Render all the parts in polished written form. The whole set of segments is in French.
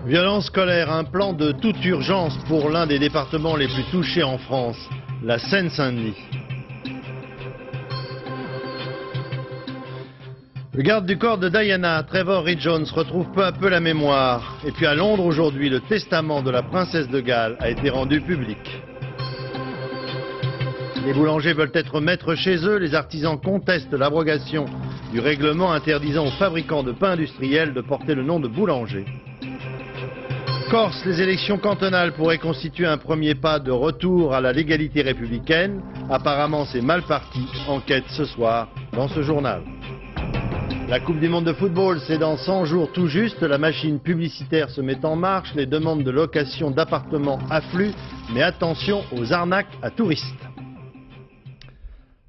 Violence scolaire, un plan de toute urgence pour l'un des départements les plus touchés en France, la Seine-Saint-Denis. Le garde du corps de Diana, Trevor Reed Jones, retrouve peu à peu la mémoire. Et puis à Londres aujourd'hui, le testament de la princesse de Galles a été rendu public. Les boulangers veulent être maîtres chez eux, les artisans contestent l'abrogation du règlement interdisant aux fabricants de pain industriel de porter le nom de boulanger. Corse, les élections cantonales pourraient constituer un premier pas de retour à la légalité républicaine. Apparemment, c'est mal parti. Enquête ce soir dans ce journal. La Coupe du Monde de football, c'est dans 100 jours tout juste. La machine publicitaire se met en marche. Les demandes de location d'appartements affluent. Mais attention aux arnaques à touristes.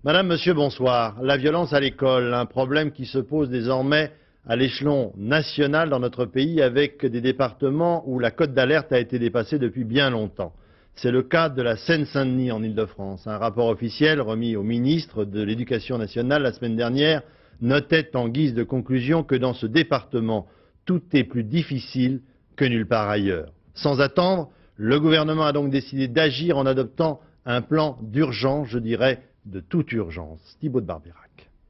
Madame, monsieur, bonsoir. La violence à l'école, un problème qui se pose désormais à l'échelon national dans notre pays avec des départements où la cote d'alerte a été dépassée depuis bien longtemps. C'est le cas de la Seine-Saint-Denis en Île-de-France. Un rapport officiel remis au ministre de l'Éducation nationale la semaine dernière notait en guise de conclusion que dans ce département, tout est plus difficile que nulle part ailleurs. Sans attendre, le gouvernement a donc décidé d'agir en adoptant un plan d'urgence, je dirais, de toute urgence. Thibaut de Barbérac.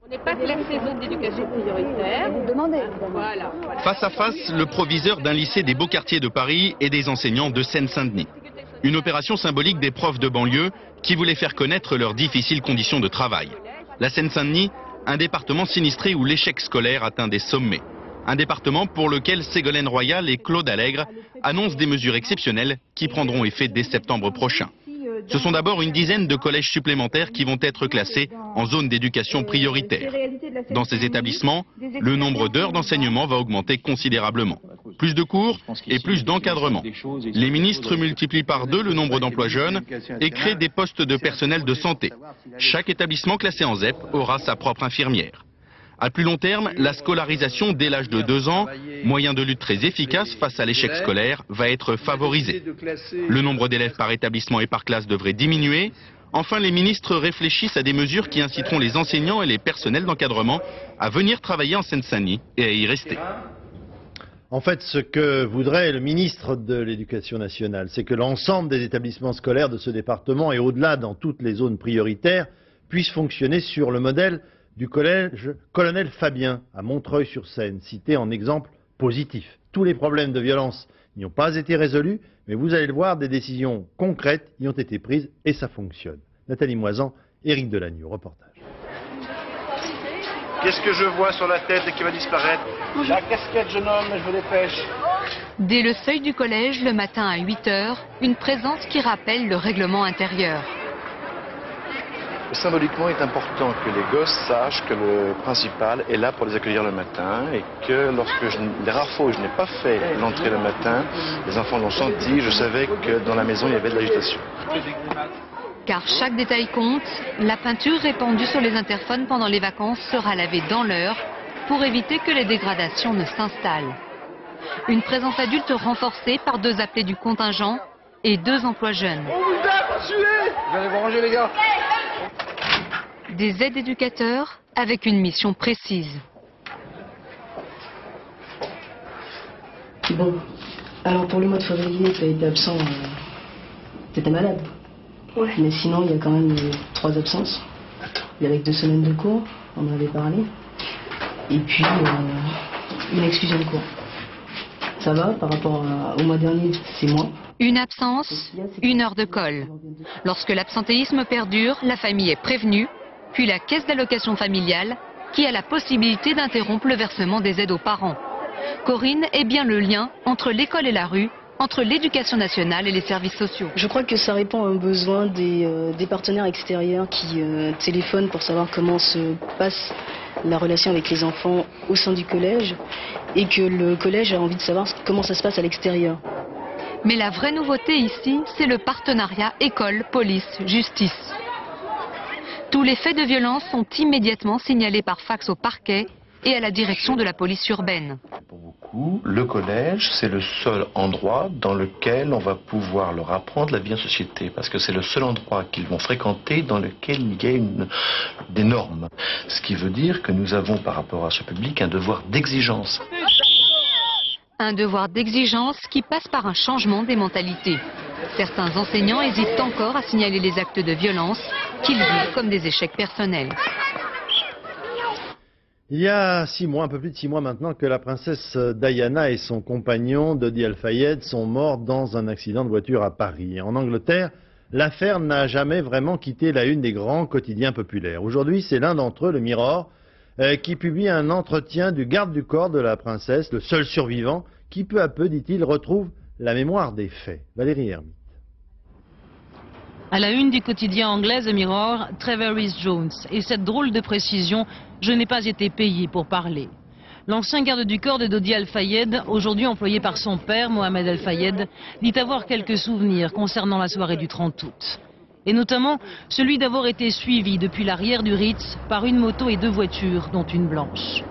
On n'est pas classé zone d'éducation prioritaire. Vous demandez. Voilà. Face à face, le proviseur d'un lycée des beaux quartiers de Paris et des enseignants de Seine-Saint-Denis. Une opération symbolique des profs de banlieue qui voulaient faire connaître leurs difficiles conditions de travail. La Seine-Saint-Denis, un département sinistré où l'échec scolaire atteint des sommets. Un département pour lequel Ségolène Royal et Claude Allègre annoncent des mesures exceptionnelles qui prendront effet dès septembre prochain. Ce sont d'abord une dizaine de collèges supplémentaires qui vont être classés en zone d'éducation prioritaire. Dans ces établissements, le nombre d'heures d'enseignement va augmenter considérablement. Plus de cours et plus d'encadrement. Les ministres multiplient par 2 le nombre d'emplois jeunes et créent des postes de personnel de santé. Chaque établissement classé en ZEP aura sa propre infirmière. À plus long terme, la scolarisation dès l'âge de 2 ans, moyen de lutte très efficace face à l'échec scolaire, va être favorisé. Le nombre d'élèves par établissement et par classe devrait diminuer. Enfin, les ministres réfléchissent à des mesures qui inciteront les enseignants et les personnels d'encadrement à venir travailler en Seine-Saint-Denis et à y rester. En fait, ce que voudrait le ministre de l'Éducation nationale, c'est que l'ensemble des établissements scolaires de ce département et au-delà dans toutes les zones prioritaires puissent fonctionner sur le modèle du collège Colonel Fabien à Montreuil-sur-Seine, cité en exemple positif. Tous les problèmes de violence n'y ont pas été résolus, mais vous allez le voir, des décisions concrètes y ont été prises et ça fonctionne. Nathalie Moisan, Éric Delagneau, reportage. Qu'est-ce que je vois sur la tête et qui va disparaître? La casquette, jeune homme, je me dépêche. Dès le seuil du collège, le matin à 8 h, une présence qui rappelle le règlement intérieur. Symboliquement, il est important que les gosses sachent que le principal est là pour les accueillir le matin et que les rares fois où je n'ai pas fait l'entrée le matin, les enfants l'ont senti, je savais que dans la maison il y avait de l'agitation. Car chaque détail compte, la peinture répandue sur les interphones pendant les vacances sera lavée dans l'heure pour éviter que les dégradations ne s'installent. Une présence adulte renforcée par 2 appelés du contingent et 2 emplois jeunes. On vous a tué! Vous allez vous ranger les gars. Des aides éducateurs avec une mission précise. Bon, alors pour le mois de février, tu as été absent, tu étais malade. Ouais. Mais sinon, il y a quand même 3 absences. Il y avait 2 semaines de cours, on en avait parlé. Et puis, une exclusion de cours. Ça va, par rapport au mois dernier, c'est moins. Une absence, 1 heure de colle. Lorsque l'absentéisme perdure, la famille est prévenue, puis la caisse d'allocation familiale qui a la possibilité d'interrompre le versement des aides aux parents. Corinne est bien le lien entre l'école et la rue, entre l'éducation nationale et les services sociaux. Je crois que ça répond à un besoin des partenaires extérieurs qui téléphonent pour savoir comment se passe la relation avec les enfants au sein du collège et que le collège a envie de savoir comment ça se passe à l'extérieur. Mais la vraie nouveauté ici, c'est le partenariat école, police, justice. Tous les faits de violence sont immédiatement signalés par fax au parquet et à la direction de la police urbaine. Pour beaucoup, le collège, c'est le seul endroit dans lequel on va pouvoir leur apprendre la vie en société, parce que c'est le seul endroit qu'ils vont fréquenter dans lequel il y a des normes. Ce qui veut dire que nous avons par rapport à ce public un devoir d'exigence. Un devoir d'exigence qui passe par un changement des mentalités. Certains enseignants hésitent encore à signaler les actes de violence qu'ils vivent comme des échecs personnels. Il y a 6 mois, un peu plus de 6 mois maintenant, que la princesse Diana et son compagnon Dodi Al-Fayed sont morts dans un accident de voiture à Paris. En Angleterre, l'affaire n'a jamais vraiment quitté la une des grands quotidiens populaires. Aujourd'hui, c'est l'un d'entre eux, le Mirror, qui publie un entretien du garde du corps de la princesse, le seul survivant, qui peu à peu, dit-il, retrouve la mémoire des faits. Valérie Hermite. À la une du quotidien anglais The Mirror, Trevor Rhys-Jones. Et cette drôle de précision, je n'ai pas été payé pour parler. L'ancien garde du corps de Dodi Al-Fayed, aujourd'hui employé par son père, Mohamed Al-Fayed, dit avoir quelques souvenirs concernant la soirée du 30 août. Et notamment celui d'avoir été suivi depuis l'arrière du Ritz par une moto et 2 voitures, dont une blanche.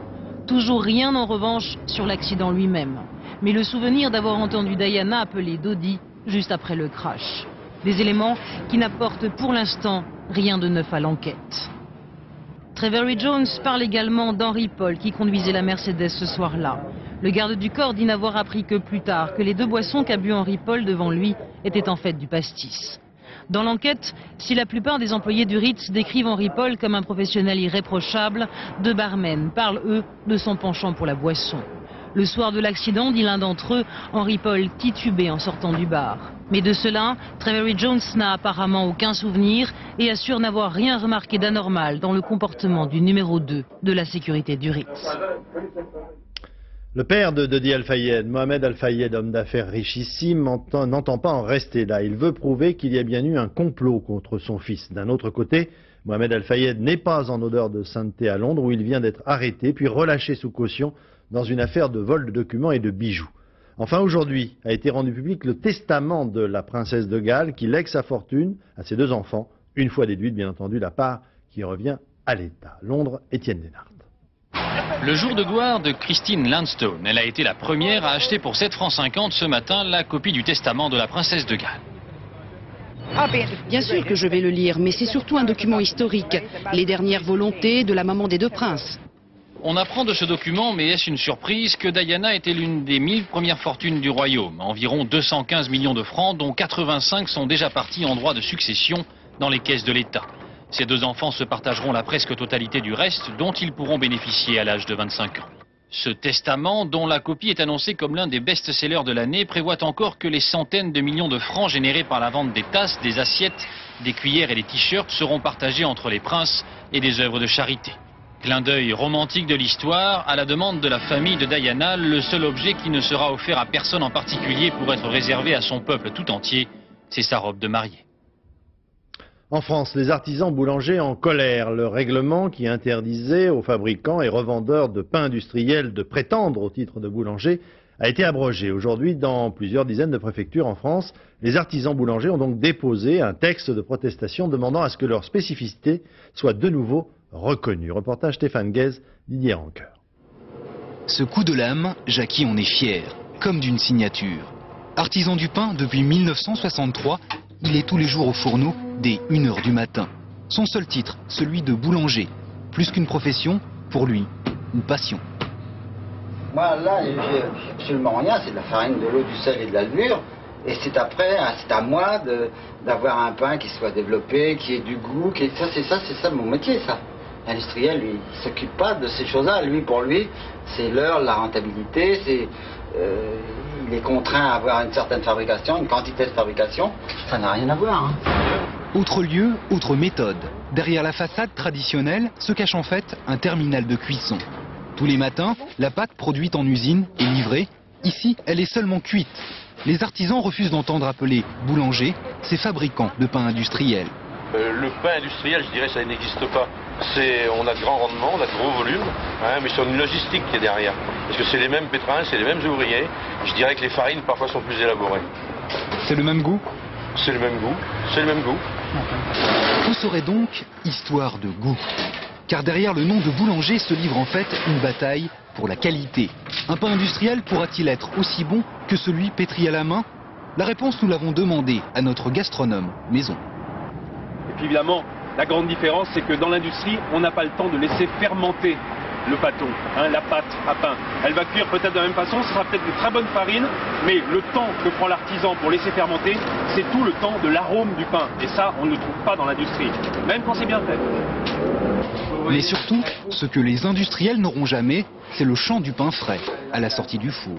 Toujours rien en revanche sur l'accident lui-même, mais le souvenir d'avoir entendu Diana appeler Dodi juste après le crash. Des éléments qui n'apportent pour l'instant rien de neuf à l'enquête. Trevor Jones parle également d'Henry Paul qui conduisait la Mercedes ce soir-là. Le garde du corps dit n'avoir appris que plus tard que les 2 boissons qu'a bu Henry Paul devant lui étaient en fait du pastis. Dans l'enquête, si la plupart des employés du Ritz décrivent Henry Paul comme un professionnel irréprochable, 2 barmen parlent eux de son penchant pour la boisson. Le soir de l'accident, dit l'un d'entre eux, Henry Paul titubait en sortant du bar. Mais de cela, Trevor Jones n'a apparemment aucun souvenir et assure n'avoir rien remarqué d'anormal dans le comportement du numéro 2 de la sécurité du Ritz. Le père de Dodi Al-Fayed, Mohamed Al-Fayed, homme d'affaires richissime, n'entend pas en rester là. Il veut prouver qu'il y a bien eu un complot contre son fils. D'un autre côté, Mohamed Al-Fayed n'est pas en odeur de sainteté à Londres, où il vient d'être arrêté puis relâché sous caution dans une affaire de vol de documents et de bijoux. Enfin, aujourd'hui, a été rendu public le testament de la princesse de Galles qui lègue sa fortune à ses 2 enfants, une fois déduite, bien entendu, la part qui revient à l'État. Londres, Étienne Denard. Le jour de gloire de Christine Lansstone. Elle a été la première à acheter pour 7,50 € ce matin la copie du testament de la princesse de Galles. Bien sûr que je vais le lire, mais c'est surtout un document historique. Les dernières volontés de la maman des 2 princes. On apprend de ce document, mais est-ce une surprise, que Diana était l'une des 1000 premières fortunes du royaume. Environ 215 millions de francs, dont 85 sont déjà partis en droit de succession dans les caisses de l'État. Ces 2 enfants se partageront la presque totalité du reste, dont ils pourront bénéficier à l'âge de 25 ans. Ce testament, dont la copie est annoncée comme l'un des best-sellers de l'année, prévoit encore que les centaines de millions de francs générés par la vente des tasses, des assiettes, des cuillères et des t-shirts seront partagés entre les princes et des œuvres de charité. Clin d'œil romantique de l'histoire, à la demande de la famille de Diana, le seul objet qui ne sera offert à personne en particulier pour être réservé à son peuple tout entier, c'est sa robe de mariée. En France, les artisans boulangers en colère. Le règlement qui interdisait aux fabricants et revendeurs de pain industriel de prétendre au titre de boulanger a été abrogé. Aujourd'hui, dans plusieurs dizaines de préfectures en France, les artisans boulangers ont donc déposé un texte de protestation demandant à ce que leur spécificité soit de nouveau reconnue. Reportage Stéphane Guez, Didier Rancoeur. Ce coup de lame, Jackie en est fier, comme d'une signature. Artisan du pain depuis 1963, il est tous les jours au fourneau dès 1 h du matin. Son seul titre, celui de boulanger. Plus qu'une profession, pour lui, une passion. Moi, là, j'ai absolument rien. C'est de la farine, de l'eau, du sel et de la levure. Et c'est à moi d'avoir un pain qui soit développé, qui ait du goût. C'est ça mon métier, ça. L'industriel, lui, il s'occupe pas de ces choses-là. Lui, pour lui, c'est l'heure, la rentabilité, il est contraint à avoir une certaine fabrication, une quantité de fabrication. Ça n'a rien à voir. Hein. Autre lieu, autre méthode. Derrière la façade traditionnelle se cache en fait un terminal de cuisson. Tous les matins, la pâte produite en usine est livrée. Ici, elle est seulement cuite. Les artisans refusent d'entendre appeler boulanger ces fabricants de pain industriel. Le pain industriel, je dirais, ça n'existe pas. On a de grands rendements, on a de gros volumes, hein, mais c'est une logistique qui est derrière. Parce que c'est les mêmes pétrins, c'est les mêmes ouvriers. Je dirais que les farines parfois sont plus élaborées. C'est le même goût? C'est le même goût, c'est le même goût. Où serait donc histoire de goût? car derrière le nom de boulanger se livre en fait une bataille pour la qualité. Un pain industriel pourra-t-il être aussi bon que celui pétri à la main? La réponse, nous l'avons demandé à notre gastronome maison. Et puis évidemment, la grande différence, c'est que dans l'industrie, on n'a pas le temps de laisser fermenter le pâton, la pâte à pain. Elle va cuire peut-être de la même façon, ce sera peut-être de très bonne farine, mais le temps que prend l'artisan pour laisser fermenter, c'est tout le temps de l'arôme du pain. Et ça, on ne le trouve pas dans l'industrie, même quand c'est bien fait. Mais surtout, ce que les industriels n'auront jamais, c'est le chant du pain frais, à la sortie du four.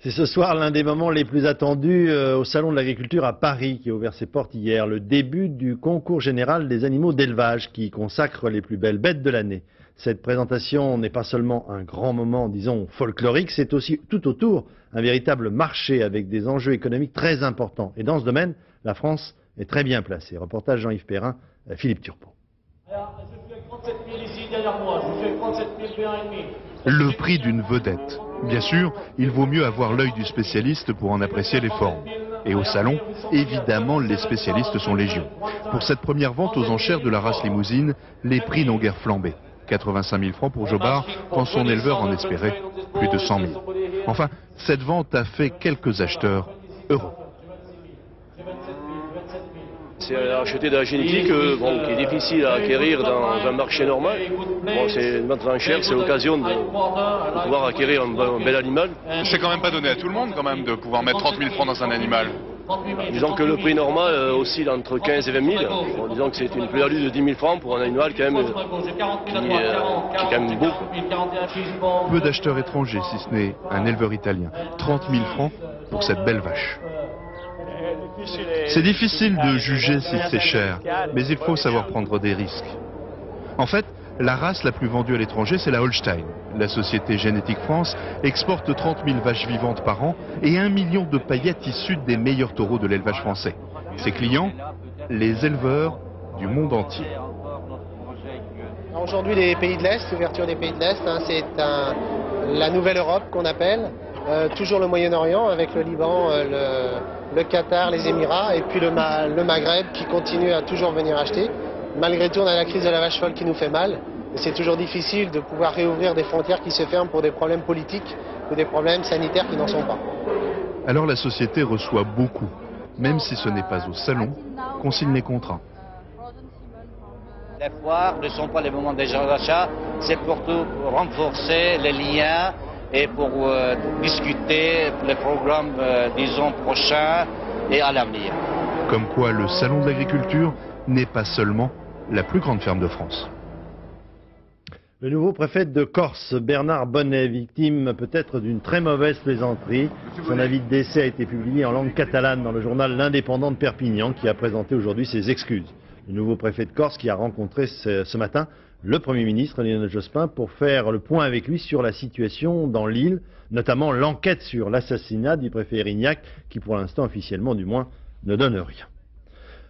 C'est ce soir l'un des moments les plus attendus au Salon de l'Agriculture à Paris, qui a ouvert ses portes hier. Le début du concours général des animaux d'élevage, qui consacre les plus belles bêtes de l'année. Cette présentation n'est pas seulement un grand moment, disons, folklorique, c'est aussi tout autour un véritable marché avec des enjeux économiques très importants. Et dans ce domaine, la France est très bien placée. Reportage Jean-Yves Perrin, Philippe Turpot. Le prix d'une vedette. Bien sûr, il vaut mieux avoir l'œil du spécialiste pour en apprécier les formes. Et au salon, évidemment, les spécialistes sont légion. Pour cette première vente aux enchères de la race limousine, les prix n'ont guère flambé. 85 000 francs pour Jobard, quand son éleveur en espérait plus de 100 000. Enfin, cette vente a fait quelques acheteurs heureux. C'est acheter de la génétique qui est difficile à acquérir dans un marché normal. C'est une vente aux enchères, c'est l'occasion de pouvoir acquérir un bel animal. C'est quand même pas donné à tout le monde quand même de pouvoir mettre 30 000 francs dans un animal. Disons que le prix normal oscille entre 15 et 20 000. Disons que c'est une plus-value de 10 000 francs pour un animal quand même, qui est quand même beau. Peu d'acheteurs étrangers, si ce n'est un éleveur italien. 30 000 francs pour cette belle vache. C'est difficile de juger si c'est cher, mais il faut savoir prendre des risques. En fait, la race la plus vendue à l'étranger, c'est la Holstein. La société Génétique France exporte 30 000 vaches vivantes par an et 1 million de paillettes issues des meilleurs taureaux de l'élevage français. Ses clients, les éleveurs du monde entier. Aujourd'hui, les pays de l'Est, l'ouverture des pays de l'Est, c'est la nouvelle Europe qu'on appelle. Toujours le Moyen-Orient avec le Liban, le Qatar, les Émirats et puis le Maghreb qui continue à toujours venir acheter. Malgré tout, on a la crise de la vache folle qui nous fait mal. Et c'est toujours difficile de pouvoir réouvrir des frontières qui se ferment pour des problèmes politiques ou des problèmes sanitaires qui n'en sont pas. Alors la société reçoit beaucoup, même si ce n'est pas au salon qu'on signe les contrats. Les foires ne sont pas les moments des achats, c'est pour tout renforcer les liens et pour discuter les programmes, disons, prochains et à l'avenir. Comme quoi le salon de l'agriculture n'est pas seulement la plus grande ferme de France. Le nouveau préfet de Corse, Bernard Bonnet, victime peut-être d'une très mauvaise plaisanterie. Son avis de décès a été publié en langue catalane dans le journal L'Indépendant de Perpignan, qui a présenté aujourd'hui ses excuses. Le nouveau préfet de Corse qui a rencontré ce matin le Premier ministre Lionel Jospin pour faire le point avec lui sur la situation dans l'île, notamment l'enquête sur l'assassinat du préfet Erignac, qui pour l'instant officiellement du moins ne donne rien.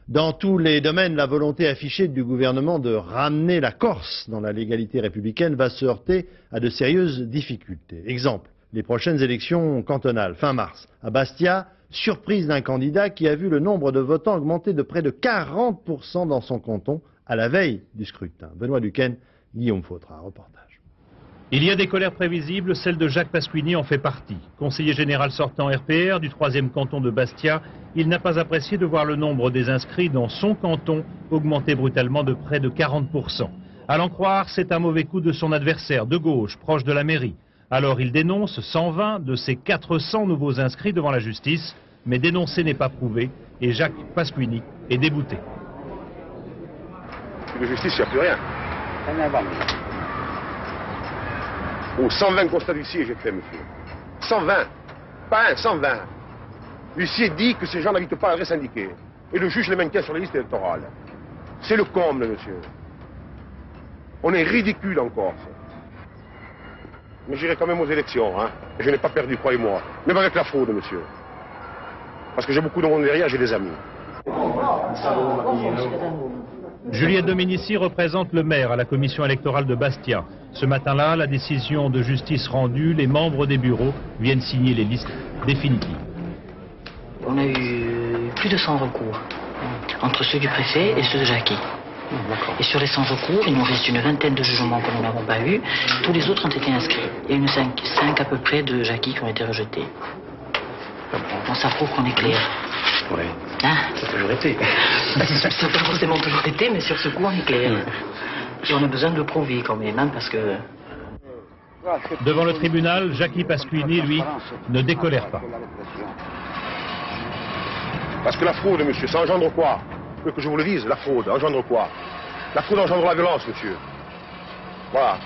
Dans tous les domaines, la volonté affichée du gouvernement de ramener la Corse dans la légalité républicaine va se heurter à de sérieuses difficultés. Exemple, les prochaines élections cantonales, fin mars. À Bastia, surprise d'un candidat qui a vu le nombre de votants augmenter de près de 40% dans son canton à la veille du scrutin. Benoît Duquesne, Guillaume Fautra, reportage. Il y a des colères prévisibles, celle de Jacques Pasquini en fait partie. Conseiller général sortant RPR du 3e canton de Bastia, il n'a pas apprécié de voir le nombre des inscrits dans son canton augmenter brutalement de près de 40%. À l'en croire, c'est un mauvais coup de son adversaire de gauche, proche de la mairie. Alors il dénonce 120 de ses 400 nouveaux inscrits devant la justice, mais dénoncer n'est pas prouvé et Jacques Pasquini est débouté. De justice, il n'y a plus rien. Oh, 120 constats d'huissier, j'ai fait, monsieur. 120. Pas un, 120. L'huissier dit que ces gens n'habitent pas à l'adresse indiquée. Et le juge les maintient sur les listes électorales. C'est le comble, monsieur. On est ridicule en Corse. Mais j'irai quand même aux élections, hein. Je n'ai pas perdu, croyez-moi. Même avec la fraude, monsieur. Parce que j'ai beaucoup de monde derrière, j'ai des amis. Juliette Dominici représente le maire à la commission électorale de Bastia. Ce matin-là, la décision de justice rendue, les membres des bureaux viennent signer les listes définitives. On a eu plus de 100 recours, entre ceux du préfet et ceux de Jackie. Et sur les 100 recours, il nous reste une vingtaine de jugements que nous n'avons pas eus. Tous les autres ont été inscrits. Il y a une 5 à peu près de Jackie qui ont été rejetés. Bon, ça prouve qu'on est clair. Oui, hein? ça a toujours été. Ça n'a pas forcément toujours été, mais sur ce coup, on est clair. Et on a besoin de le prouver quand même, hein, parce que... Devant le tribunal, Jackie Pasquini, lui, ne décolère pas. Parce que la fraude, monsieur, ça engendre quoi? Vous voulez que je vous le dise? La fraude engendre quoi? La fraude engendre la violence, monsieur. Voilà.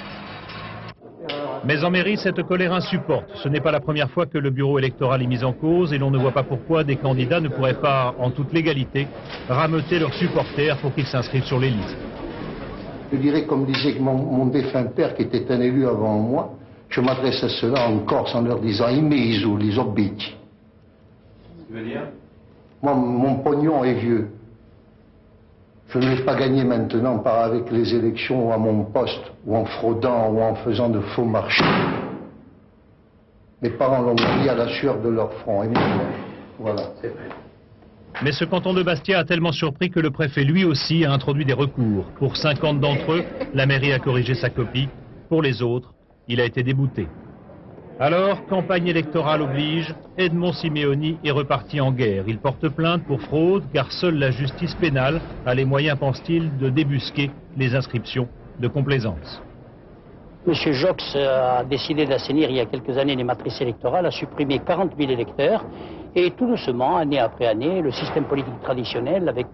Mais en mairie, cette colère insupporte. Ce n'est pas la première fois que le bureau électoral est mis en cause et l'on ne voit pas pourquoi des candidats ne pourraient pas, en toute légalité, rameuter leurs supporters pour qu'ils s'inscrivent sur les listes. Je dirais, comme disait mon défunt père, qui était un élu avant moi, je m'adresse à ceux-là en Corse en leur disant « Imeizu, les obiti ». Tu veux dire? Moi, mon pognon est vieux. Je ne vais pas gagner maintenant par avec les élections ou à mon poste, ou en fraudant, ou en faisant de faux marchés. Mes parents l'ont mis à la sueur de leur front. Et voilà. Mais ce canton de Bastia a tellement surpris que le préfet lui aussi a introduit des recours. Pour 50 d'entre eux, la mairie a corrigé sa copie. Pour les autres, il a été débouté. Alors, campagne électorale oblige, Edmond Simeoni est reparti en guerre. Il porte plainte pour fraude car seule la justice pénale a les moyens, pense-t-il, de débusquer les inscriptions de complaisance. Monsieur Jox a décidé d'assainir il y a quelques années les matrices électorales, a supprimé 40 000 électeurs et tout doucement, année après année, le système politique traditionnel avec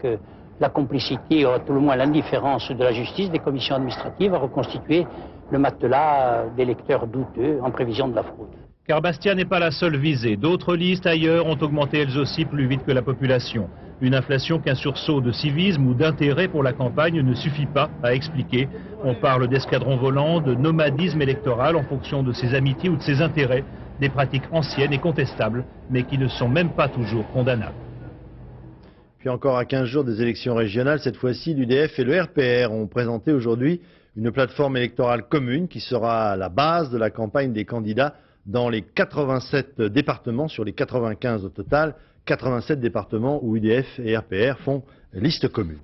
la complicité, ou à tout le moins l'indifférence de la justice, des commissions administratives, a reconstitué le matelas d'électeurs douteux en prévision de la fraude. Car Bastia n'est pas la seule visée. D'autres listes ailleurs ont augmenté elles aussi plus vite que la population. Une inflation qu'un sursaut de civisme ou d'intérêt pour la campagne ne suffit pas à expliquer. On parle d'escadron volant, de nomadisme électoral en fonction de ses amitiés ou de ses intérêts. Des pratiques anciennes et contestables, mais qui ne sont même pas toujours condamnables. Puis encore à 15 jours des élections régionales, cette fois-ci, l'UDF et le RPR ont présenté aujourd'hui une plateforme électorale commune qui sera la base de la campagne des candidats dans les 87 départements sur les 95 au total, 87 départements où UDF et RPR font liste commune.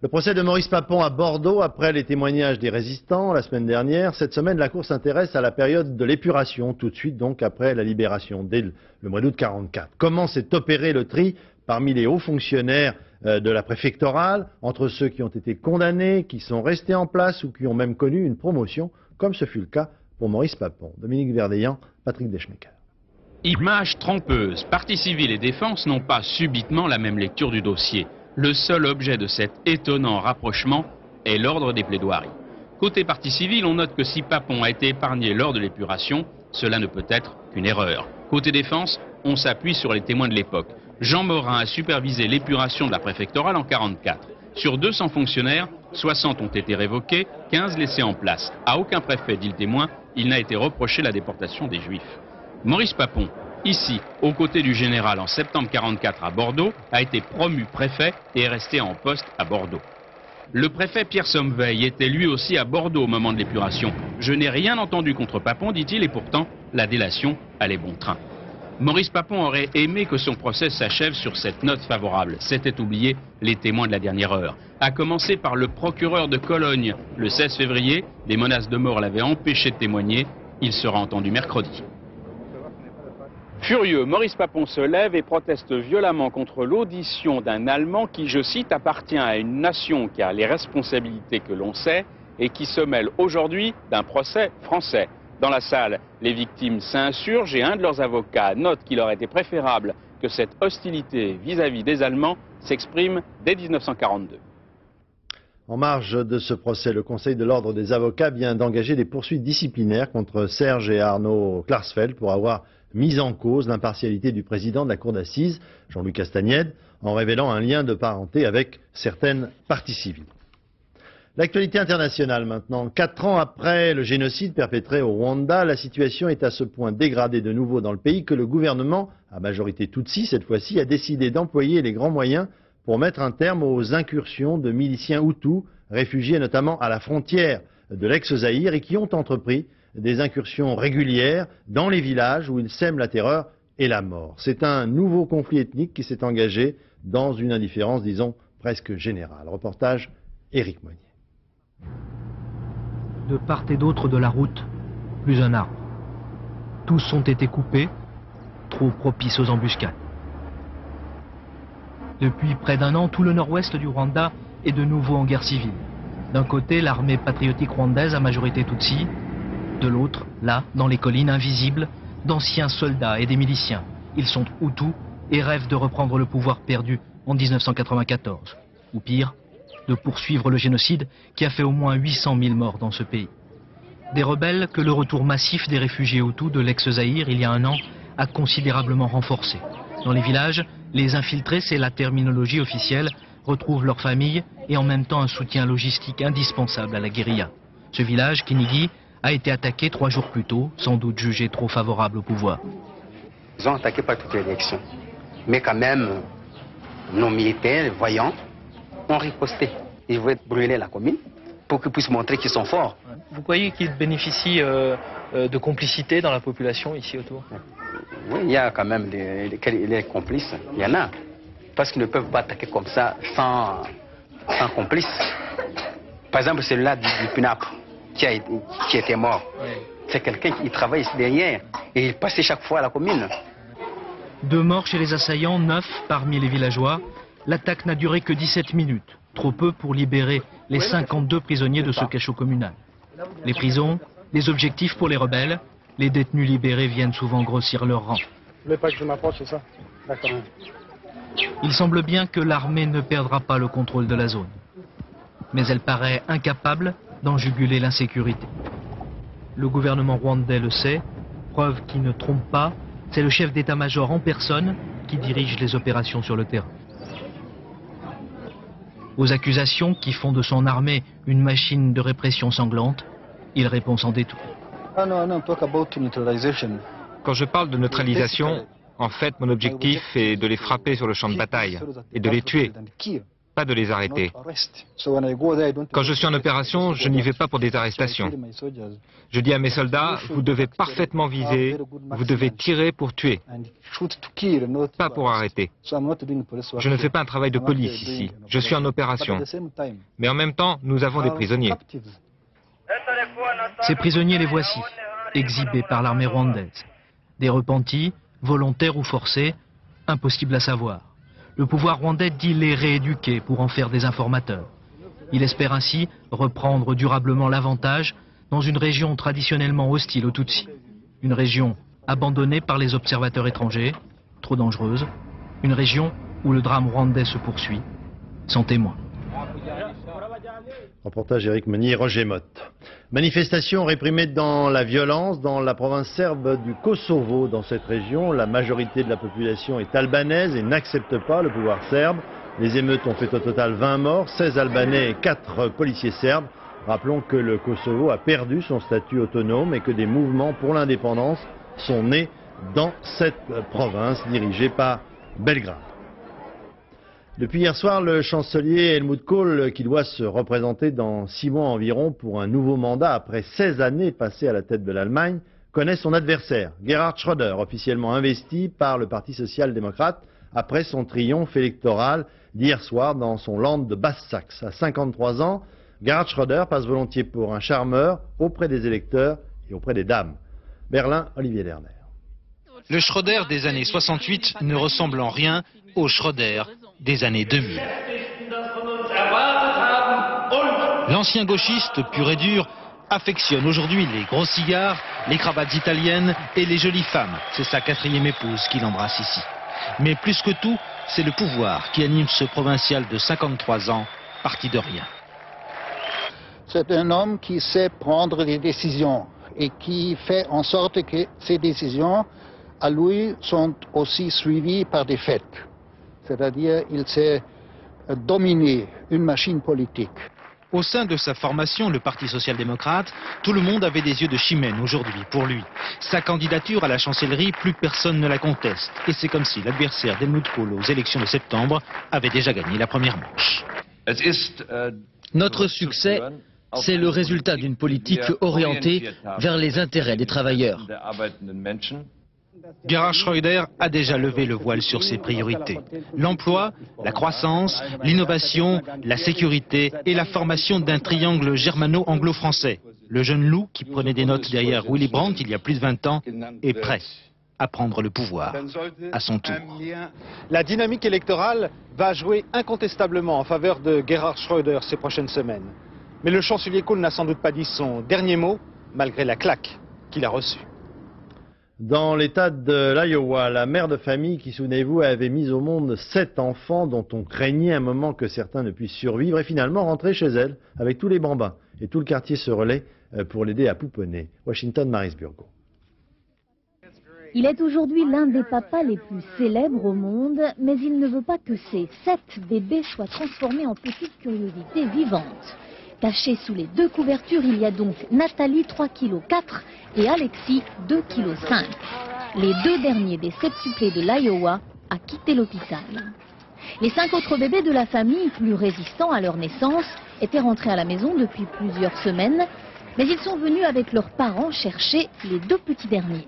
Le procès de Maurice Papon à Bordeaux, après les témoignages des résistants la semaine dernière, cette semaine la Cour s'intéresse à la période de l'épuration, tout de suite donc après la libération, dès le mois d'août 1944. Comment s'est opéré le tri parmi les hauts fonctionnaires de la préfectorale, entre ceux qui ont été condamnés, qui sont restés en place ou qui ont même connu une promotion, comme ce fut le cas pour Maurice Papon. Dominique Verdeillan, Patrick Deschmecker. Images trompeuses. Partie civile et défense n'ont pas subitement la même lecture du dossier. Le seul objet de cet étonnant rapprochement est l'ordre des plaidoiries. Côté partie civile, on note que si Papon a été épargné lors de l'épuration, cela ne peut être qu'une erreur. Côté défense, on s'appuie sur les témoins de l'époque. Jean Morin a supervisé l'épuration de la préfectorale en 1944. Sur 200 fonctionnaires, 60 ont été révoqués, 15 laissés en place. À aucun préfet, dit le témoin, il n'a été reproché la déportation des Juifs. Maurice Papon, ici, aux côtés du général en septembre 1944 à Bordeaux, a été promu préfet et est resté en poste à Bordeaux. Le préfet Pierre Sommeveil était lui aussi à Bordeaux au moment de l'épuration. Je n'ai rien entendu contre Papon, dit-il, et pourtant, la délation allait bon train. Maurice Papon aurait aimé que son procès s'achève sur cette note favorable. C'était oublier les témoins de la dernière heure. À commencer par le procureur de Cologne. Le 16 février, des menaces de mort l'avaient empêché de témoigner. Il sera entendu mercredi. Furieux, Maurice Papon se lève et proteste violemment contre l'audition d'un Allemand qui, je cite, appartient à une nation qui a les responsabilités que l'on sait et qui se mêle aujourd'hui d'un procès français. Dans la salle, les victimes s'insurgent et un de leurs avocats note qu'il aurait été préférable que cette hostilité vis-à-vis des Allemands s'exprime dès 1942. En marge de ce procès, le Conseil de l'Ordre des avocats vient d'engager des poursuites disciplinaires contre Serge et Arnaud Klarsfeld pour avoir mis en cause l'impartialité du président de la Cour d'assises, Jean-Luc Castagnède, en révélant un lien de parenté avec certaines parties civiles. L'actualité internationale maintenant. 4 ans après le génocide perpétré au Rwanda, la situation est à ce point dégradée de nouveau dans le pays que le gouvernement, à majorité Tutsi cette fois-ci, a décidé d'employer les grands moyens pour mettre un terme aux incursions de miliciens Hutus, réfugiés notamment à la frontière de l'ex-Zaïre et qui ont entrepris des incursions régulières dans les villages où ils sèment la terreur et la mort. C'est un nouveau conflit ethnique qui s'est engagé dans une indifférence, disons, presque générale. Reportage Éric Monnier. De part et d'autre de la route, plus un arbre. Tous ont été coupés, trop propices aux embuscades. Depuis près d'un an, tout le nord-ouest du Rwanda est de nouveau en guerre civile. D'un côté, l'armée patriotique rwandaise à majorité Tutsi. De l'autre, là, dans les collines invisibles, d'anciens soldats et des miliciens. Ils sont Hutus et rêvent de reprendre le pouvoir perdu en 1994. Ou pire, de poursuivre le génocide qui a fait au moins 800 000 morts dans ce pays. Des rebelles que le retour massif des réfugiés Hutus de l'ex-Zaïre il y a un an a considérablement renforcés. Dans les villages, les infiltrés, c'est la terminologie officielle, retrouvent leurs familles et en même temps un soutien logistique indispensable à la guérilla. Ce village, Kinigi, a été attaqué 3 jours plus tôt, sans doute jugé trop favorable au pouvoir. Ils ont attaqué pas toute l'élection. Mais quand même, nos militaires, voyants, ont riposté. Ils voulaient brûler la commune pour qu'ils puissent montrer qu'ils sont forts. Vous croyez qu'ils bénéficient de complicité dans la population ici autour? Oui, il y a quand même les complices. Il y en a. Parce qu'ils ne peuvent pas attaquer comme ça sans complices. Par exemple, celui-là du PNAP qui était mort. Oui. C'est quelqu'un qui travaille ici derrière. Et il passait chaque fois à la commune. 2 morts chez les assaillants, 9 parmi les villageois. L'attaque n'a duré que 17 minutes. Trop peu pour libérer les 52 prisonniers de ce cachot communal. Les prisons, les objectifs pour les rebelles. Les détenus libérés viennent souvent grossir leur rang. Vous voulez pas que je m'approche, c'est ça? D'accord. Il semble bien que l'armée ne perdra pas le contrôle de la zone. Mais elle paraît incapable d'en juguler l'insécurité. Le gouvernement rwandais le sait, preuve qui ne trompe pas, c'est le chef d'état-major en personne qui dirige les opérations sur le terrain. Aux accusations qui font de son armée une machine de répression sanglante, il répond sans détour. Quand je parle de neutralisation, en fait, mon objectif est de les frapper sur le champ de bataille et de les tuer, pas de les arrêter. Quand je suis en opération, je n'y vais pas pour des arrestations. Je dis à mes soldats, vous devez parfaitement viser, vous devez tirer pour tuer, pas pour arrêter. Je ne fais pas un travail de police ici, je suis en opération. Mais en même temps, nous avons des prisonniers. Ces prisonniers, les voici, exhibés par l'armée rwandaise. Des repentis, volontaires ou forcés, impossible à savoir. Le pouvoir rwandais dit les rééduquer pour en faire des informateurs. Il espère ainsi reprendre durablement l'avantage dans une région traditionnellement hostile aux Tutsis. Une région abandonnée par les observateurs étrangers, trop dangereuse. Une région où le drame rwandais se poursuit, sans témoins. Reportage Éric Monnier, Roger Motte. Manifestation réprimée dans la violence dans la province serbe du Kosovo. Dans cette région, la majorité de la population est albanaise et n'accepte pas le pouvoir serbe. Les émeutes ont fait au total 20 morts, 16 Albanais et 4 policiers serbes. Rappelons que le Kosovo a perdu son statut autonome et que des mouvements pour l'indépendance sont nés dans cette province dirigée par Belgrade. Depuis hier soir, le chancelier Helmut Kohl, qui doit se représenter dans 6 mois environ pour un nouveau mandat après 16 années passées à la tête de l'Allemagne, connaît son adversaire, Gerhard Schröder, officiellement investi par le Parti social-démocrate après son triomphe électoral d'hier soir dans son land de Basse-Saxe. À 53 ans, Gerhard Schröder passe volontiers pour un charmeur auprès des électeurs et auprès des dames. Berlin, Olivier Lerner. Le Schröder des années 68 ne ressemble en rien au Schröder des années 2000. L'ancien gauchiste pur et dur affectionne aujourd'hui les gros cigares, les cravates italiennes et les jolies femmes. C'est sa 4e épouse qu'il embrasse ici. Mais plus que tout, c'est le pouvoir qui anime ce provincial de 53 ans, parti de rien. C'est un homme qui sait prendre des décisions et qui fait en sorte que ces décisions, à lui, sont aussi suivies par des faits. C'est-à-dire qu'il sait dominer une machine politique. Au sein de sa formation, le Parti social-démocrate, tout le monde avait des yeux de chimène aujourd'hui pour lui. Sa candidature à la chancellerie, plus personne ne la conteste. Et c'est comme si l'adversaire d'Helmut Kohl aux élections de septembre avait déjà gagné la première manche. Notre succès, c'est le résultat d'une politique orientée vers les intérêts des travailleurs. Gerhard Schröder a déjà levé le voile sur ses priorités. L'emploi, la croissance, l'innovation, la sécurité et la formation d'un triangle germano-anglo-français. Le jeune loup, qui prenait des notes derrière Willy Brandt il y a plus de 20 ans, est prêt à prendre le pouvoir à son tour. La dynamique électorale va jouer incontestablement en faveur de Gerhard Schröder ces prochaines semaines. Mais le chancelier Kohl n'a sans doute pas dit son dernier mot, malgré la claque qu'il a reçue. Dans l'état de l'Iowa, la mère de famille qui, souvenez-vous, avait mis au monde 7 enfants dont on craignait un moment que certains ne puissent survivre, est finalement rentrée chez elle avec tous les bambins. Et tout le quartier se relaie pour l'aider à pouponner. Washington, Marisburgo. Il est aujourd'hui l'un des papas les plus célèbres au monde, mais il ne veut pas que ces 7 bébés soient transformés en petites curiosités vivantes. Cachés sous les 2 couvertures, il y a donc Nathalie 3,4 kg et Alexis 2,5 kg. Les 2 derniers des septuplés de l'Iowa a quitté l'hôpital. Les 5 autres bébés de la famille, plus résistants à leur naissance, étaient rentrés à la maison depuis plusieurs semaines, mais ils sont venus avec leurs parents chercher les 2 petits derniers.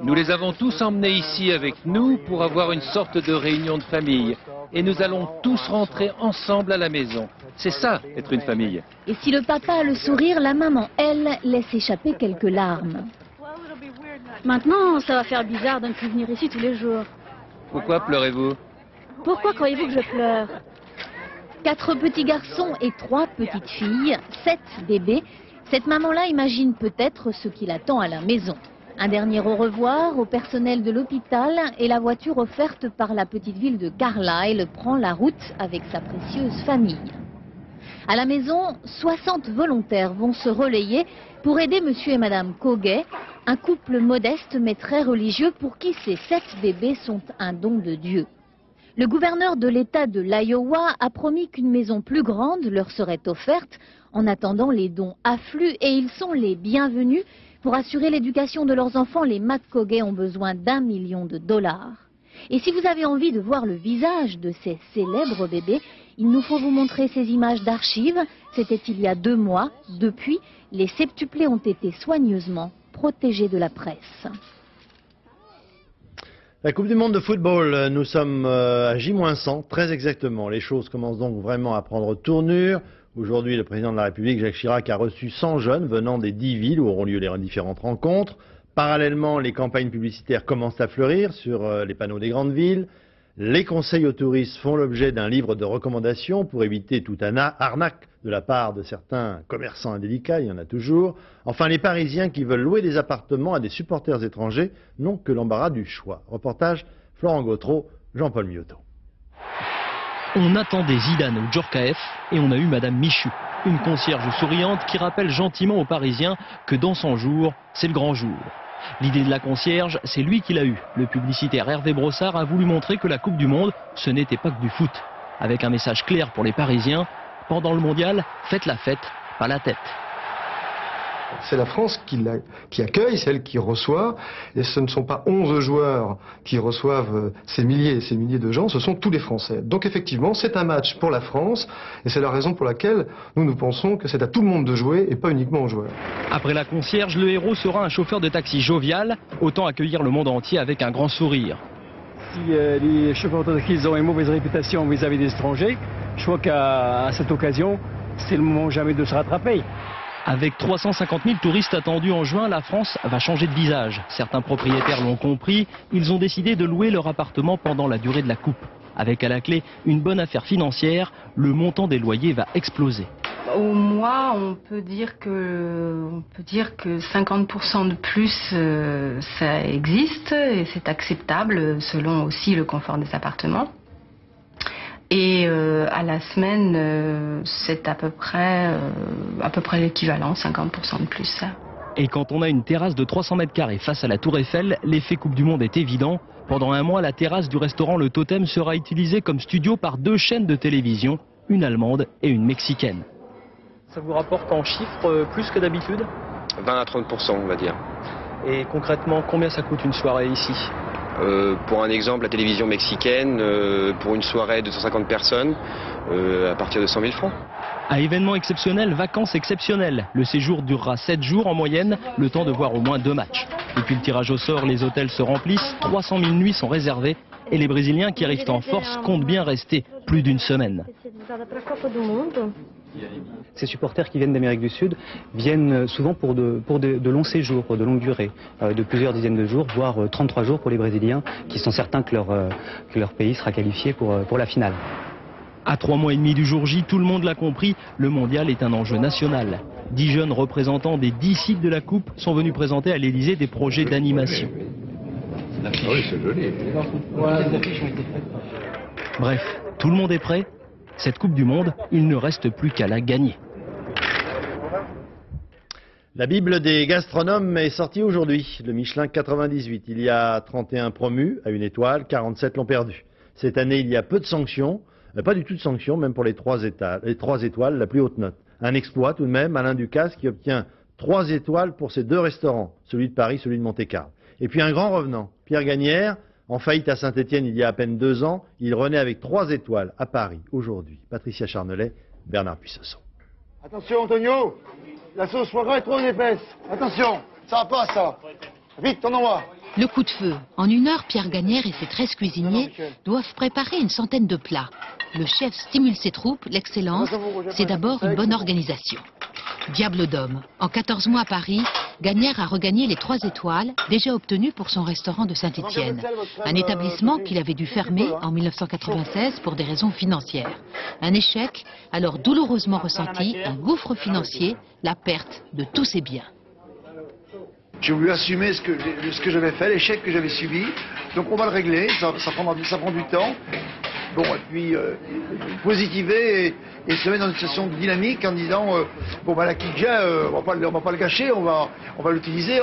Nous les avons tous emmenés ici avec nous pour avoir une sorte de réunion de famille. Et nous allons tous rentrer ensemble à la maison. C'est ça, être une famille. Et si le papa a le sourire, la maman, elle, laisse échapper quelques larmes. Maintenant, ça va faire bizarre de ne plus venir ici tous les jours. Pourquoi pleurez-vous? Pourquoi croyez-vous que je pleure? 4 petits garçons et 3 petites filles, 7 bébés. Cette maman-là imagine peut-être ce qui l'attend à la maison. Un dernier au revoir au personnel de l'hôpital et la voiture offerte par la petite ville de Carlisle prend la route avec sa précieuse famille. À la maison, 60 volontaires vont se relayer pour aider monsieur et madame Koguet, un couple modeste mais très religieux pour qui ces 7 bébés sont un don de Dieu. Le gouverneur de l'État de l'Iowa a promis qu'une maison plus grande leur serait offerte. En attendant, les dons affluent et ils sont les bienvenus. Pour assurer l'éducation de leurs enfants, les McCoguet ont besoin d'1 million de dollars. Et si vous avez envie de voir le visage de ces célèbres bébés, il nous faut vous montrer ces images d'archives. C'était il y a 2 mois. Depuis, les septuplés ont été soigneusement protégés de la presse. La Coupe du Monde de football, nous sommes à J-100, très exactement. Les choses commencent donc vraiment à prendre tournure. Aujourd'hui, le président de la République, Jacques Chirac, a reçu 100 jeunes venant des 10 villes où auront lieu les différentes rencontres. Parallèlement, les campagnes publicitaires commencent à fleurir sur les panneaux des grandes villes. Les conseils aux touristes font l'objet d'un livre de recommandations pour éviter toute arnaque de la part de certains commerçants indélicats, il y en a toujours. Enfin, les Parisiens qui veulent louer des appartements à des supporters étrangers n'ont que l'embarras du choix. Reportage Florent Gautreau, Jean-Paul Miotto. On attendait Zidane ou Djorkaeff et on a eu Madame Michu, une concierge souriante qui rappelle gentiment aux Parisiens que dans 100 jours, c'est le grand jour. L'idée de la concierge, c'est lui qui l'a eue. Le publicitaire Hervé Brossard a voulu montrer que la Coupe du Monde, ce n'était pas que du foot. Avec un message clair pour les Parisiens, pendant le mondial, faites la fête, pas la tête. C'est la France qui accueille, celle qui reçoit, et ce ne sont pas 11 joueurs qui reçoivent ces milliers et ces milliers de gens, ce sont tous les Français. Donc effectivement, c'est un match pour la France, et c'est la raison pour laquelle nous pensons que c'est à tout le monde de jouer, et pas uniquement aux joueurs. Après la concierge, le héros sera un chauffeur de taxi jovial, autant accueillir le monde entier avec un grand sourire. Si les chauffeurs de taxi ont une mauvaise réputation vis-à-vis des étrangers, je crois qu'à cette occasion, c'est le moment jamais de se rattraper. Avec 350 000 touristes attendus en juin, la France va changer de visage. Certains propriétaires l'ont compris, ils ont décidé de louer leur appartement pendant la durée de la coupe. Avec à la clé une bonne affaire financière, le montant des loyers va exploser. Au mois, on peut dire que 50% de plus, ça existe et c'est acceptable selon aussi le confort des appartements. Et à la semaine, c'est à peu près l'équivalent, 50% de plus. Et quand on a une terrasse de 300 mètres carrés face à la Tour Eiffel, l'effet Coupe du Monde est évident. Pendant un mois, la terrasse du restaurant Le Totem sera utilisée comme studio par 2 chaînes de télévision, une allemande et une mexicaine. Ça vous rapporte en chiffres plus que d'habitude? 20 à 30%, on va dire. Et concrètement, combien ça coûte une soirée ici? Pour un exemple, la télévision mexicaine, pour une soirée de 250 personnes, à partir de 100 000 francs. À événement exceptionnel, vacances exceptionnelles. Le séjour durera 7 jours en moyenne, le temps de voir au moins 2 matchs. Depuis le tirage au sort, les hôtels se remplissent, 300 000 nuits sont réservées et les Brésiliens qui arrivent en force comptent bien rester plus d'une semaine. Ces supporters qui viennent d'Amérique du Sud viennent souvent pour de longs séjours, pour de longues durées, de plusieurs dizaines de jours, voire 33 jours pour les Brésiliens, qui sont certains que leur pays sera qualifié pour la finale. À 3 mois et demi du jour J, tout le monde l'a compris, le mondial est un enjeu national. 10 jeunes représentants des 10 sites de la Coupe sont venus présenter à l'Élysée des projets d'animation. Oui, c'est joli. Bref, tout le monde est prêt. Cette Coupe du Monde, il ne reste plus qu'à la gagner. La Bible des gastronomes est sortie aujourd'hui, le Michelin 98. Il y a 31 promus à 1 étoile, 47 l'ont perdu. Cette année, il y a peu de sanctions, pas du tout de sanctions, même pour les 3 étoiles, la plus haute note. Un exploit tout de même, Alain Ducasse qui obtient 3 étoiles pour ses 2 restaurants, celui de Paris, celui de Monte-Carlo. Et puis un grand revenant, Pierre Gagnère, en faillite à Saint-Étienne il y a à peine 2 ans, il renaît avec 3 étoiles à Paris aujourd'hui. Patricia Charnelet, Bernard Puissesson. Attention Antonio, la sauce foie gras est trop épaisse. Attention, ça va pas ça. Vite, t'en envoies. Le coup de feu. En 1 heure, Pierre Gagnère et ses 13 cuisiniers doivent préparer une centaine de plats. Le chef stimule ses troupes, l'excellence, c'est d'abord une bonne organisation. Diable d'homme. En 14 mois à Paris, Gagnère a regagné les 3 étoiles déjà obtenues pour son restaurant de Saint-Étienne. Un établissement qu'il avait dû fermer en 1996 pour des raisons financières. Un échec, alors douloureusement ressenti, un gouffre financier, la perte de tous ses biens. J'ai voulu assumer ce que j'avais fait, l'échec que j'avais subi. Donc on va le régler, ça prend du temps. Bon, et puis positiver et se mettre dans une situation dynamique en disant bon bah la Kidja, on va pas le gâcher, on va l'utiliser,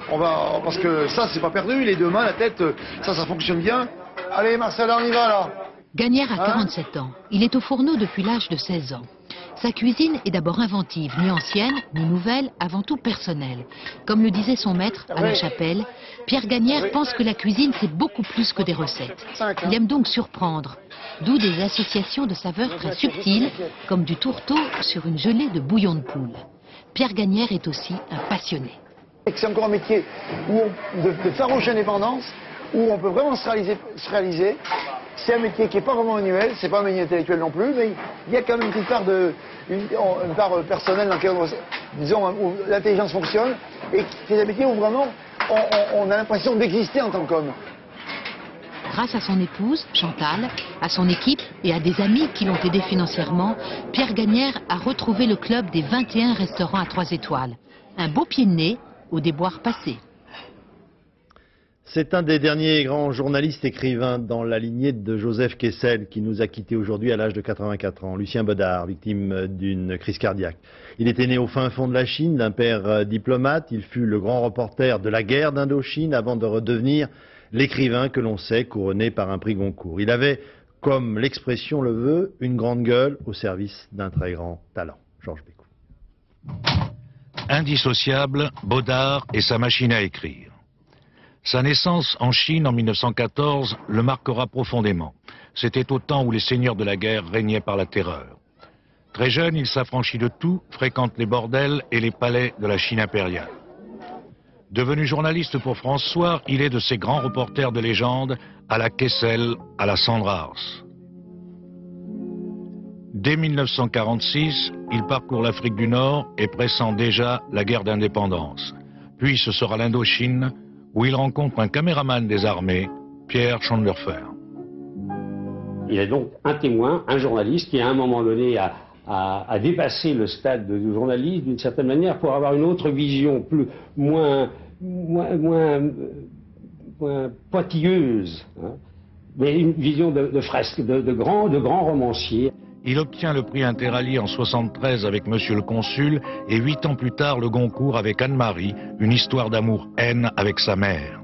parce que ça c'est pas perdu, les 2 mains, la tête, ça fonctionne bien. Allez Marcel, on y va là. Gagnère a 47 ans. Il est au fourneau depuis l'âge de 16 ans. Sa cuisine est d'abord inventive, ni ancienne, ni nouvelle, avant tout personnelle. Comme le disait son maître, Alain Chapelle, Pierre Gagnère pense que la cuisine, c'est beaucoup plus que des recettes. Il aime donc surprendre, d'où des associations de saveurs très subtiles, comme du tourteau sur une gelée de bouillon de poule. Pierre Gagnère est aussi un passionné. C'est encore un métier de farouche indépendance, où on peut vraiment se réaliser. C'est un métier qui n'est pas vraiment manuel, c'est pas un métier intellectuel non plus, mais il y a quand même une part personnelle dans laquelle, disons, où l'intelligence fonctionne, et c'est un métier où vraiment on a l'impression d'exister en tant qu'homme. Grâce à son épouse, Chantal, à son équipe et à des amis qui l'ont aidé financièrement, Pierre Gagnère a retrouvé le club des 21 restaurants à 3 étoiles. Un beau pied de nez au déboire passé. C'est un des derniers grands journalistes écrivains dans la lignée de Joseph Kessel qui nous a quittés aujourd'hui à l'âge de 84 ans. Lucien Bodard, victime d'une crise cardiaque. Il était né au fin fond de la Chine, d'un père diplomate. Il fut le grand reporter de la guerre d'Indochine avant de redevenir l'écrivain que l'on sait couronné par un prix Goncourt. Il avait, comme l'expression le veut, une grande gueule au service d'un très grand talent. Georges Bécou. Indissociable, Bodard et sa machine à écrire. Sa naissance en Chine en 1914 le marquera profondément. C'était au temps où les seigneurs de la guerre régnaient par la terreur. Très jeune, il s'affranchit de tout, fréquente les bordels et les palais de la Chine impériale. Devenu journaliste pour France Soir, il est de ces grands reporters de légende, à la Kessel, à la Sandrars. Dès 1946, il parcourt l'Afrique du Nord et pressent déjà la guerre d'indépendance. Puis ce sera l'Indochine, où il rencontre un caméraman des armées, Pierre Schonderfer. Il est donc un témoin, un journaliste qui à un moment donné a dépassé le stade du journaliste d'une certaine manière pour avoir une autre vision, moins pointilleuse, hein, mais une vision de fresque, de grands romanciers. Il obtient le prix Interallié en 1973 avec Monsieur le Consul et 8 ans plus tard le Goncourt avec Anne-Marie, une histoire d'amour-haine avec sa mère.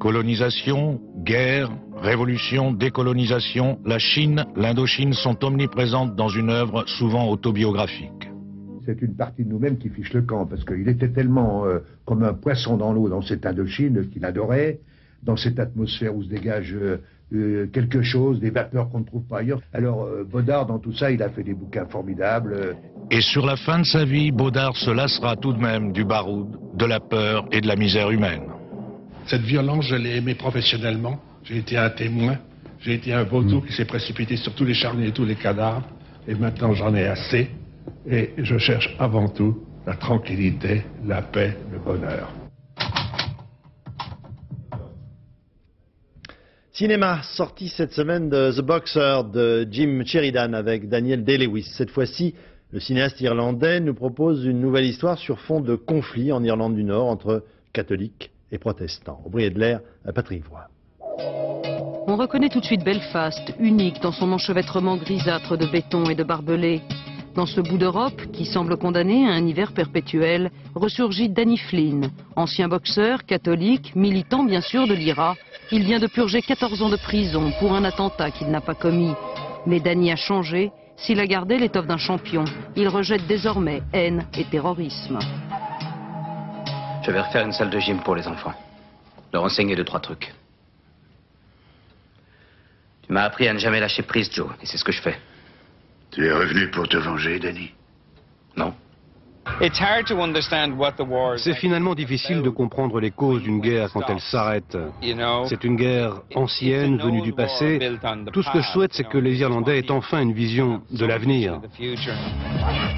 Colonisation, guerre, révolution, décolonisation, la Chine, l'Indochine sont omniprésentes dans une œuvre souvent autobiographique. C'est une partie de nous-mêmes qui fiche le camp, parce qu'il était tellement comme un poisson dans l'eau dans cette Indochine qu'il adorait. dans cette atmosphère où se dégage quelque chose, des vapeurs qu'on ne trouve pas ailleurs. Alors Baudard, dans tout ça, il a fait des bouquins formidables. Et sur la fin de sa vie, Baudard se lassera tout de même du baroud, de la peur et de la misère humaine. Cette violence, je l'ai aimée professionnellement. J'ai été un témoin. J'ai été un vautour qui s'est précipité sur tous les charniers et tous les cadavres. Et maintenant, j'en ai assez. Et je cherche avant tout la tranquillité, la paix, le bonheur. Cinéma, sorti cette semaine de The Boxer de Jim Sheridan avec Daniel Day-Lewis. Cette fois-ci, le cinéaste irlandais nous propose une nouvelle histoire sur fond de conflit en Irlande du Nord entre catholiques et protestants. Aubry de l'air à Patrick Voix. On reconnaît tout de suite Belfast, unique dans son enchevêtrement grisâtre de béton et de barbelés. Dans ce bout d'Europe, qui semble condamné à un hiver perpétuel, ressurgit Danny Flynn, ancien boxeur, catholique, militant bien sûr de l'IRA. Il vient de purger 14 ans de prison pour un attentat qu'il n'a pas commis. Mais Danny a changé. S'il a gardé l'étoffe d'un champion, il rejette désormais haine et terrorisme. Je vais refaire une salle de gym pour les enfants. Leur enseigner 2-3 trucs. Tu m'as appris à ne jamais lâcher prise, Joe, et c'est ce que je fais. Tu es revenu pour te venger, Danny? Non. C'est finalement difficile de comprendre les causes d'une guerre quand elle s'arrête. C'est une guerre ancienne, venue du passé. Tout ce que je souhaite, c'est que les Irlandais aient enfin une vision de l'avenir.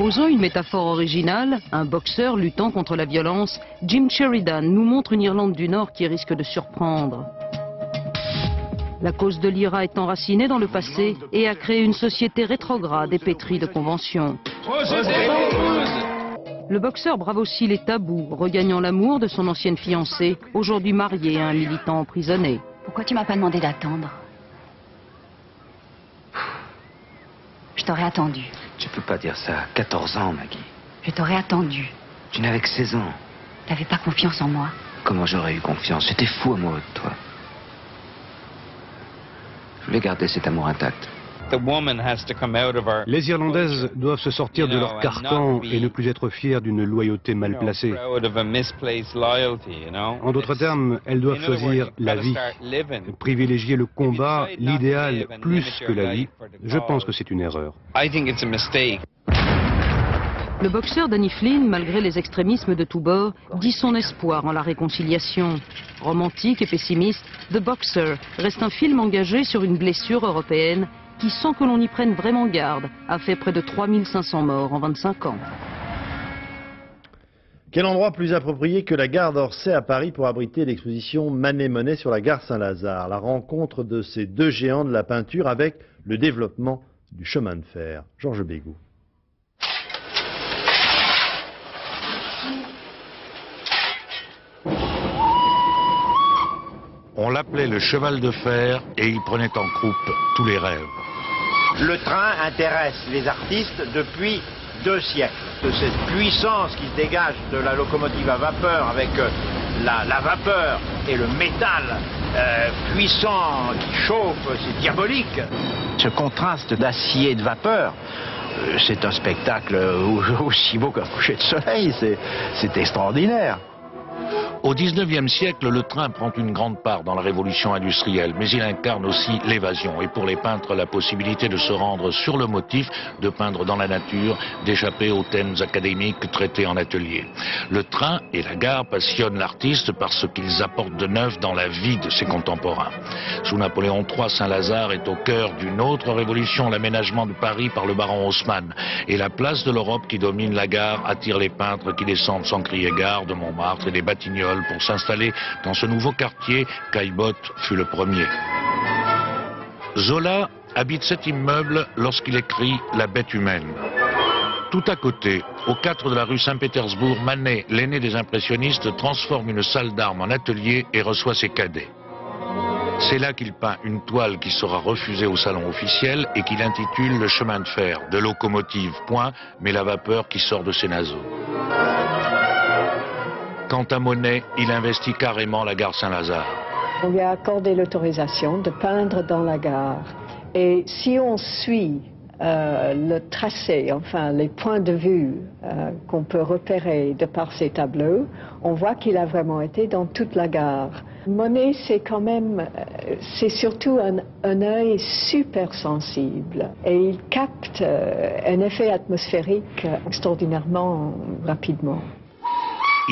Osant une métaphore originale, un boxeur luttant contre la violence, Jim Sheridan nous montre une Irlande du Nord qui risque de surprendre. La cause de l'IRA est enracinée dans le passé et a créé une société rétrograde et pétrie de conventions. Le boxeur brave aussi les tabous, regagnant l'amour de son ancienne fiancée, aujourd'hui mariée à un militant emprisonné. Pourquoi tu m'as pas demandé d'attendre? Je t'aurais attendu. Tu peux pas dire ça. 14 ans, Maggie. Je t'aurais attendu. Tu n'avais que 16 ans. T'avais pas confiance en moi. Comment j'aurais eu confiance? J'étais fou amoureux de toi. Je voulais garder cet amour intact. Les Irlandaises doivent se sortir de leur carcan et ne plus être fières d'une loyauté mal placée. En d'autres termes, elles doivent choisir la vie, privilégier le combat, l'idéal plus que la vie. Je pense que c'est une erreur. Le boxeur Danny Flynn, malgré les extrémismes de tous bords, dit son espoir en la réconciliation. Romantique et pessimiste, The Boxer reste un film engagé sur une blessure européenne qui, sans que l'on y prenne vraiment garde, a fait près de 3500 morts en 25 ans. Quel endroit plus approprié que la gare d'Orsay à Paris pour abriter l'exposition Manet-Monet sur la gare Saint-Lazare, la rencontre de ces deux géants de la peinture avec le développement du chemin de fer. Georges Bégout. On l'appelait le cheval de fer et il prenait en croupe tous les rêves. Le train intéresse les artistes depuis 2 siècles. De cette puissance qui se dégage de la locomotive à vapeur avec la vapeur et le métal puissant qui chauffe, c'est diabolique. Ce contraste d'acier et de vapeur, c'est un spectacle aussi beau qu'un coucher de soleil, c'est extraordinaire. Au XIXe siècle, le train prend une grande part dans la révolution industrielle, mais il incarne aussi l'évasion. Et pour les peintres, la possibilité de se rendre sur le motif, de peindre dans la nature, d'échapper aux thèmes académiques traités en atelier. Le train et la gare passionnent l'artiste par ce qu'ils apportent de neuf dans la vie de ses contemporains. Sous Napoléon III, Saint-Lazare est au cœur d'une autre révolution, l'aménagement de Paris par le baron Haussmann. Et la place de l'Europe qui domine la gare attire les peintres qui descendent sans crier gare de Montmartre et des Batignolles pour s'installer dans ce nouveau quartier. Caillebotte fut le premier. Zola habite cet immeuble lorsqu'il écrit La bête humaine. Tout à côté, au 4 de la rue Saint-Pétersbourg, Manet, l'aîné des impressionnistes, transforme une salle d'armes en atelier et reçoit ses cadets. C'est là qu'il peint une toile qui sera refusée au salon officiel et qu'il intitule Le chemin de fer, de locomotive, point, mais la vapeur qui sort de ses naseaux. Quant à Monet, il investit carrément la gare Saint-Lazare. On lui a accordé l'autorisation de peindre dans la gare. Et si on suit le tracé, enfin les points de vue qu'on peut repérer de par ces tableaux, on voit qu'il a vraiment été dans toute la gare. Monet, c'est quand même, c'est surtout un œil super sensible et il capte un effet atmosphérique extraordinairement rapidement.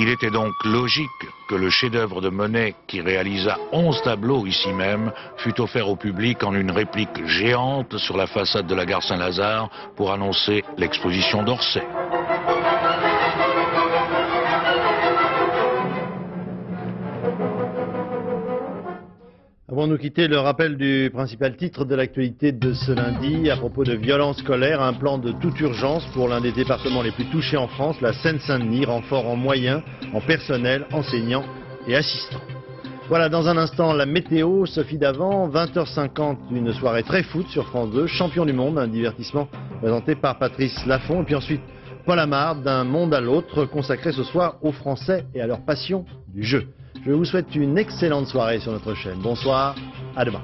Il était donc logique que le chef-d'œuvre de Monet, qui réalisa 11 tableaux ici même, fût offert au public en une réplique géante sur la façade de la gare Saint-Lazare pour annoncer l'exposition d'Orsay. Avant de nous quitter, le rappel du principal titre de l'actualité de ce lundi à propos de violences scolaires, un plan de toute urgence pour l'un des départements les plus touchés en France, la Seine-Saint-Denis, renfort en moyens, en personnel, enseignants et assistants. Voilà, dans un instant, la météo, Sophie Davant, 20h50, une soirée très foot sur France 2, champion du monde, un divertissement présenté par Patrice Laffont, et puis ensuite Paul Amar, d'un monde à l'autre, consacré ce soir aux Français et à leur passion du jeu. Je vous souhaite une excellente soirée sur notre chaîne. Bonsoir, à demain.